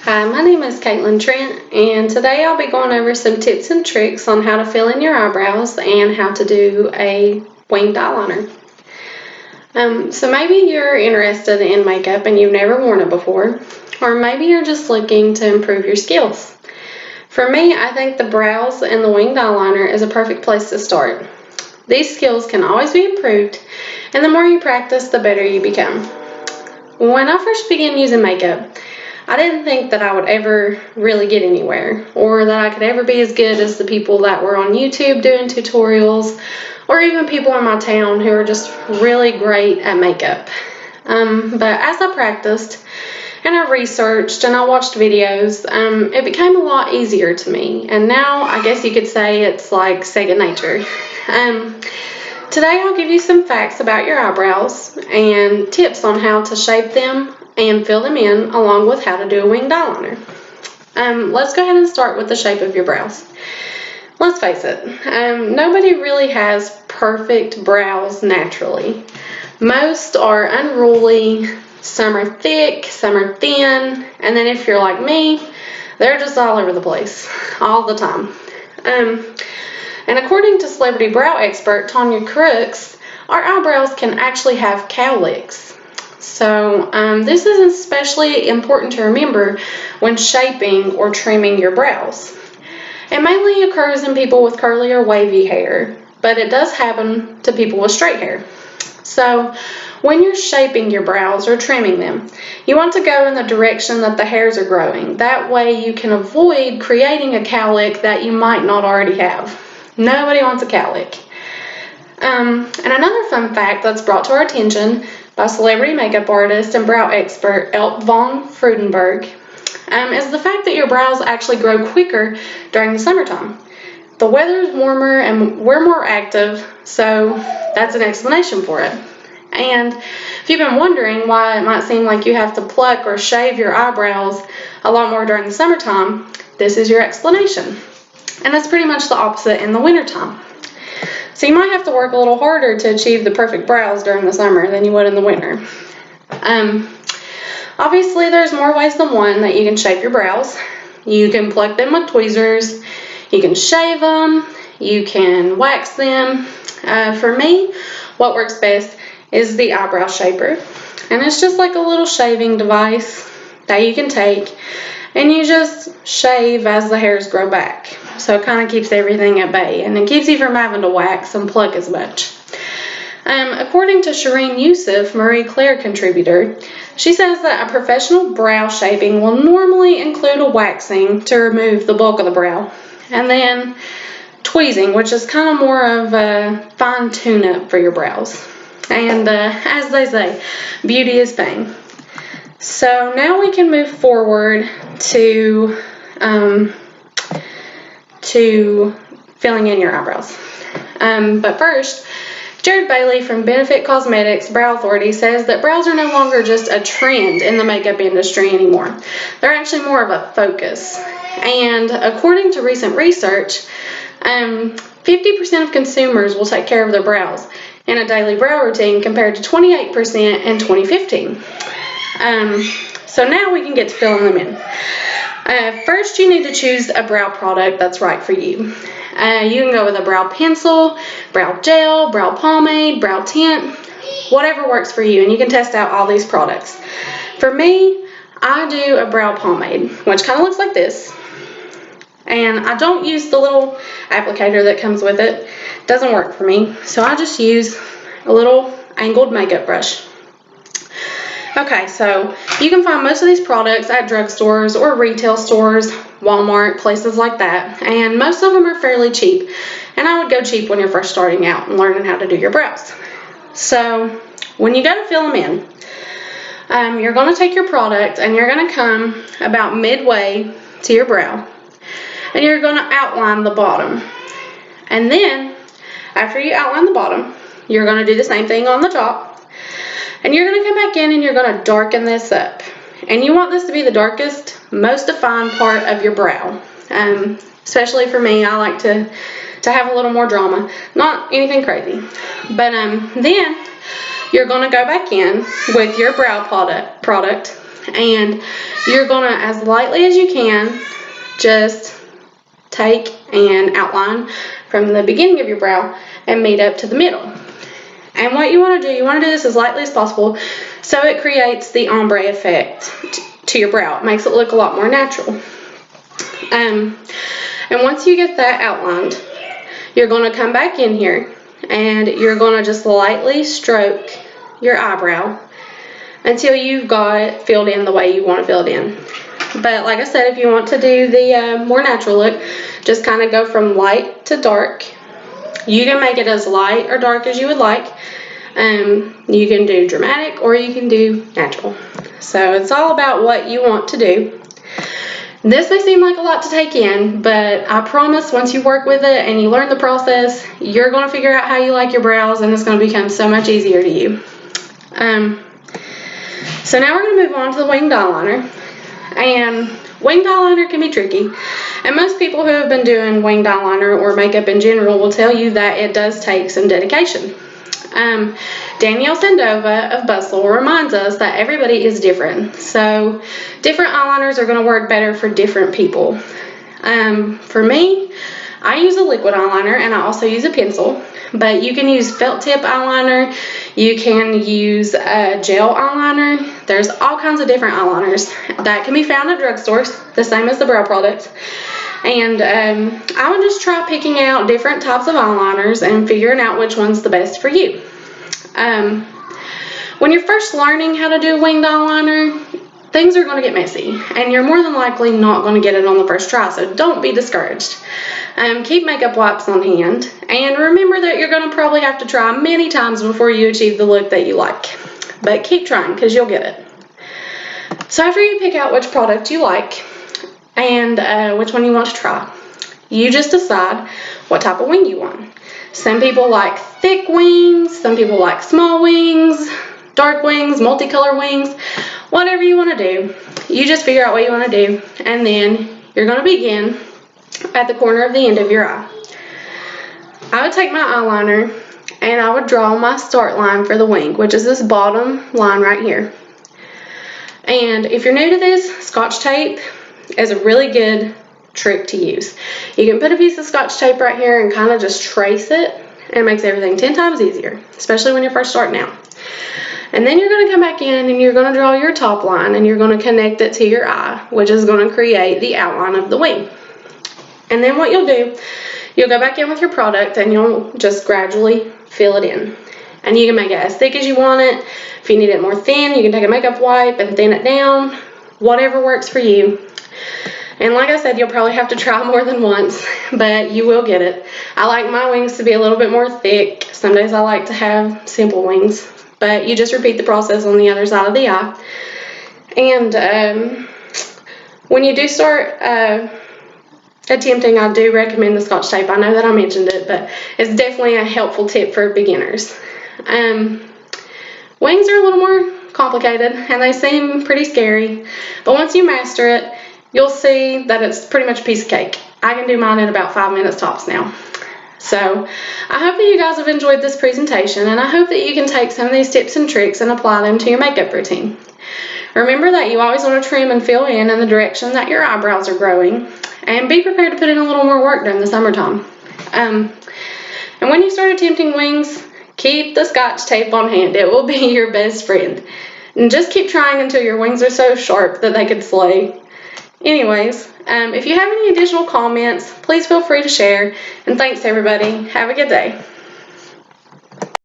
Hi, my name is Caitlin Trent, and today I'll be going over some tips and tricks on how to fill in your eyebrows and how to do a winged eyeliner. So maybe you're interested in makeup and you've never worn it before, or maybe you're just looking to improve your skills. For me, I think the brows and the winged eyeliner is a perfect place to start. These skills can always be improved, and the more you practice, the better you become. When I first began using makeup, I didn't think that I would ever really get anywhere, or that I could ever be as good as the people that were on YouTube doing tutorials, or even people in my town who are just really great at makeup. But as I practiced and I researched and I watched videos, it became a lot easier to me, and now I guess you could say it's like second nature. Today I'll give you some facts about your eyebrows and tips on how to shape them and fill them in, along with how to do a winged eyeliner. Let's go ahead and start with the shape of your brows. Let's face it, nobody really has perfect brows naturally. Most are unruly, some are thick, some are thin, and then if you're like me, they're just all over the place, all the time. And according to celebrity brow expert Tanya Crooks, our eyebrows can actually have cowlicks. So this is especially important to remember when shaping or trimming your brows. It mainly occurs in people with curly or wavy hair, but it does happen to people with straight hair. So when you're shaping your brows or trimming them, you want to go in the direction that the hairs are growing. That way you can avoid creating a cowlick that you might not already have. Nobody wants a cowlick. And another fun fact that's brought to our attention by celebrity makeup artist and brow expert Elp von Freudenberg is the fact that your brows actually grow quicker during the summertime. The weather is warmer and we're more active, so that's an explanation for it. And if you've been wondering why it might seem like you have to pluck or shave your eyebrows a lot more during the summertime, this is your explanation. And that's pretty much the opposite in the wintertime. So you might have to work a little harder to achieve the perfect brows during the summer than you would in the winter. Obviously, there's more ways than one that you can shape your brows. You can pluck them with tweezers, you can shave them, you can wax them. For me, what works best is the eyebrow shaper. And it's just like a little shaving device that you can take, and you just shave as the hairs grow back. So it kind of keeps everything at bay, and it keeps you from having to wax and pluck as much. According to Shireen Yusuf, Marie Claire contributor, she says that a professional brow shaping will normally include a waxing to remove the bulk of the brow, and then tweezing, which is kind of more of a fine tune-up for your brows. And as they say, beauty is pain. So now we can move forward to filling in your eyebrows. But first, Jared Bailey from Benefit Cosmetics Brow Authority says that brows are no longer just a trend in the makeup industry anymore. They're actually more of a focus. And according to recent research, 50% of consumers will take care of their brows in a daily brow routine compared to 28% in 2015. So now we can get to filling them in. First, you need to choose a brow product that's right for you. You can go with a brow pencil, brow gel, brow pomade, brow tint, whatever works for you, and you can test out all these products. For me, I do a brow pomade, which kind of looks like this. And I don't use the little applicator that comes with it. It doesn't work for me, so I just use a little angled makeup brush. Okay, so you can find most of these products at drugstores or retail stores, Walmart, places like that, and most of them are fairly cheap, and I would go cheap when you're first starting out and learning how to do your brows. So when you go to fill them in, you're going to take your product and you're going to come about midway to your brow, and you're going to outline the bottom. And then after you outline the bottom, you're going to do the same thing on the top. And you're going to come back in and you're going to darken this up. And you want this to be the darkest, most defined part of your brow. Especially for me, I like to have a little more drama. Not anything crazy. But then you're going to go back in with your brow product And you're gonna, as lightly as you can, just take and outline from the beginning of your brow and meet up to the middle. And what you want to do, you want to do this as lightly as possible so it creates the ombre effect to your brow. It makes it look a lot more natural. And once you get that outlined, you're going to come back in here and you're going to just lightly stroke your eyebrow until you've got it filled in the way you want to fill it in. But like I said, if you want to do the more natural look, just kind of go from light to dark. You can make it as light or dark as you would like. You can do dramatic or you can do natural. So it's all about what you want to do. This may seem like a lot to take in, but I promise once you work with it and you learn the process, you're going to figure out how you like your brows and it's going to become so much easier to you. So now we're going to move on to the winged eyeliner. And winged eyeliner can be tricky. And most people who have been doing winged eyeliner or makeup in general will tell you that it does take some dedication. Danielle Sandova of Bustle reminds us that everybody is different. So different eyeliners are going to work better for different people. For me, I use a liquid eyeliner and I also use a pencil. But you can use felt tip eyeliner, you can use a gel eyeliner. There's all kinds of different eyeliners that can be found at drugstores, the same as the brow products. And I would just try picking out different types of eyeliners and figuring out which one's the best for you. When you're first learning how to do winged eyeliner, things are going to get messy, and you're more than likely not going to get it on the first try, so don't be discouraged. Keep makeup wipes on hand, and remember that you're going to probably have to try many times before you achieve the look that you like. But keep trying, because you'll get it. So after you pick out which product you like, and which one you want to try, you just decide what type of wing you want. Some people like thick wings, some people like small wings, dark wings, multicolor wings, whatever you want to do. You just figure out what you want to do, and then you're going to begin at the corner of the end of your eye. I would take my eyeliner and I would draw my start line for the wing, which is this bottom line right here. And if you're new to this, Scotch tape is a really good trick to use. You can put a piece of Scotch tape right here and kind of just trace it, and it makes everything 10 times easier, especially when you're first starting out. And then you're going to come back in and you're going to draw your top line and you're going to connect it to your eye, which is going to create the outline of the wing. And then what you'll do, you'll go back in with your product and you'll just gradually fill it in. And you can make it as thick as you want it. If you need it more thin, you can take a makeup wipe and thin it down. Whatever works for you. And like I said, you'll probably have to try more than once, but you will get it. I like my wings to be a little bit more thick. Some days I like to have simple wings, but you just repeat the process on the other side of the eye. And when you do start attempting, I do recommend the Scotch tape. I know that I mentioned it, but it's definitely a helpful tip for beginners. Wings are a little more complicated and they seem pretty scary, but once you master it, you'll see that it's pretty much a piece of cake. I can do mine in about 5 minutes tops now. So I hope that you guys have enjoyed this presentation, and I hope that you can take some of these tips and tricks and apply them to your makeup routine. Remember that you always want to trim and fill in the direction that your eyebrows are growing, and be prepared to put in a little more work during the summertime. And when you start attempting wings, keep the Scotch tape on hand. It will be your best friend. And just keep trying until your wings are so sharp that they could slay. Anyways, if you have any additional comments, please feel free to share. And thanks, everybody. Have a good day.